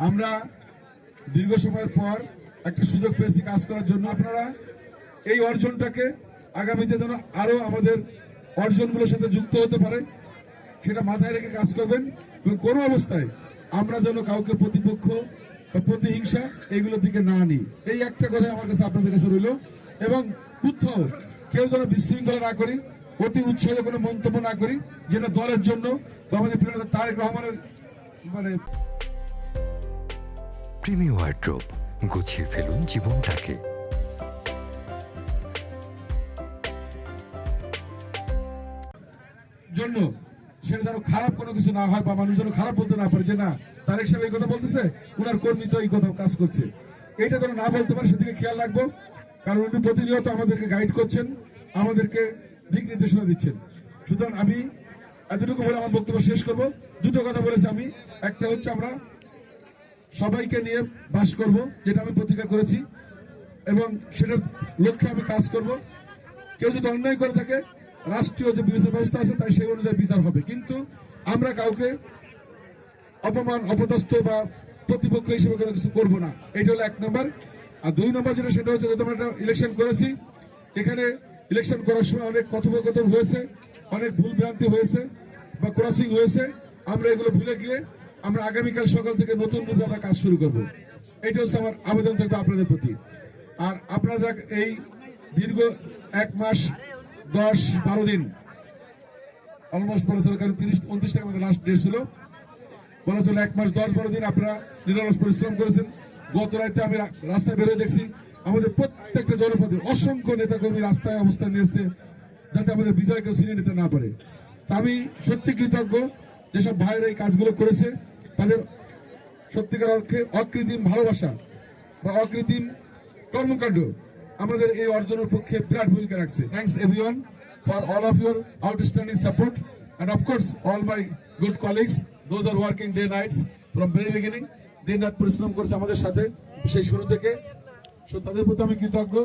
আমরা দীর্ঘ সময়ের পর একটা সুযোগ পেয়েছি কাজ করার জন্য। আপনারা এই অর্জনটাকে আগামীতে যেন আরো আমাদের অর্জনগুলোর সাথে যুক্ত হতে পারে সেটা মাথায় রেখে কাজ করবেন, এবং কোনো অবস্থায় আমরা যেন কাউকে প্রতিপক্ষ বা প্রতিহিংসা এইগুলোর দিকে না নিই। এই একটা কথা আমার কাছে আপনাদের কাছে রইল। এবং কোথাও কেউ যেন বিশৃঙ্খলা না করি, অতি উৎসাহে কোনো মন্তব্য না করি যেটা দলের জন্য বা আমাদের প্রিয় নেতা তারেক রহমানের প্রিমি ওয়ার্ড্রোব, গুছিয়ে ফেলুন জীবনটাকে। জন্য সেটা যেন খারাপ কোনো কিছু না হয় বা মানুষ যেন খারাপ বলতে না পারে যে না তারেক সাহেব এই কথা বলতেছে, উনার কর্মী তো এই কথা কাজ করছে, এটা যেন না বলতে পারে সেদিকে খেয়াল রাখবো। কারণ উনি প্রতিনিয়ত আমাদেরকে গাইড করছেন, আমাদেরকে দিক নির্দেশনা দিচ্ছেন। সুতরাং আমি এতটুকু বলে আমার বক্তব্য শেষ করব। দুটো কথা বলেছি আমি, একটা হচ্ছে আমরা সবাইকে নিয়ে বাস করব, যেটা আমি প্রতিজ্ঞা করেছি, এবং সেটার লক্ষ্যে আমি কাজ করব। কেউ যদি অন্যায় করে থাকে রাষ্ট্রীয় যে বিচার ব্যবস্থা আছে তাই সেই অনুযায়ী বিচার হবে, কিন্তু আমরা কাউকে অপমান অপদস্থ বা প্রতিপক্ষ হিসেবে কোনো কিছু করবো না। এটা হলো 1 নম্বর। আর 2 নম্বর যেটা সেটা হচ্ছে আমরা একটা ইলেকশন করেছি, এখানে ইলেকশন করার সময় অনেক কথোপকথন হয়েছে, অনেক ভুল ভ্রান্তি হয়েছে বা ক্রসিং হয়েছে। আমরা এগুলো ভুলে গিয়ে আমরা আগামীকাল সকাল থেকে নতুন রূপে আমরা কাজ শুরু করব। এটা হচ্ছে আমার আবেদন থাকবে আপনাদের প্রতি। আর আপনারা এই দীর্ঘ 1 মাস 10-12 দিন অলমোস্ট বলা চলে, কারণ 30-29 টাকা আমাদের লাস্ট ডেট ছিল, বলা চলে 1 মাস 10-12 দিন আপনারা নিরলস পরিশ্রম করেছেন। গত রাতে আমি রাস্তায় বেরোয় দেখছি আমাদের প্রত্যেকটা জনপদে অসংখ্য নেতাকর্মী রাস্তায় অবস্থান নিয়েছে যাতে আমাদের বিজয় কেউ ছিনিয়ে নিতে না পারে। তা আমি সত্যি কৃতজ্ঞ যেসব ভাইয়েরা এই কাজগুলো করেছে, তাদের সত্যিকার অর্থে অকৃত্রিম ভালোবাসা বা অকৃত্রিম কর্মকাণ্ড আমাদের এই অর্জনের পক্ষে বিরাট ভূমিকা রাখছে। Thanks everyone for all of your outstanding support and of course all my good colleagues, those are working day nights from very beginning, দিন রাত পরিশ্রম করছে আমাদের সাথে সেই শুরু থেকে। তাদের প্রতি আমি কৃতজ্ঞ।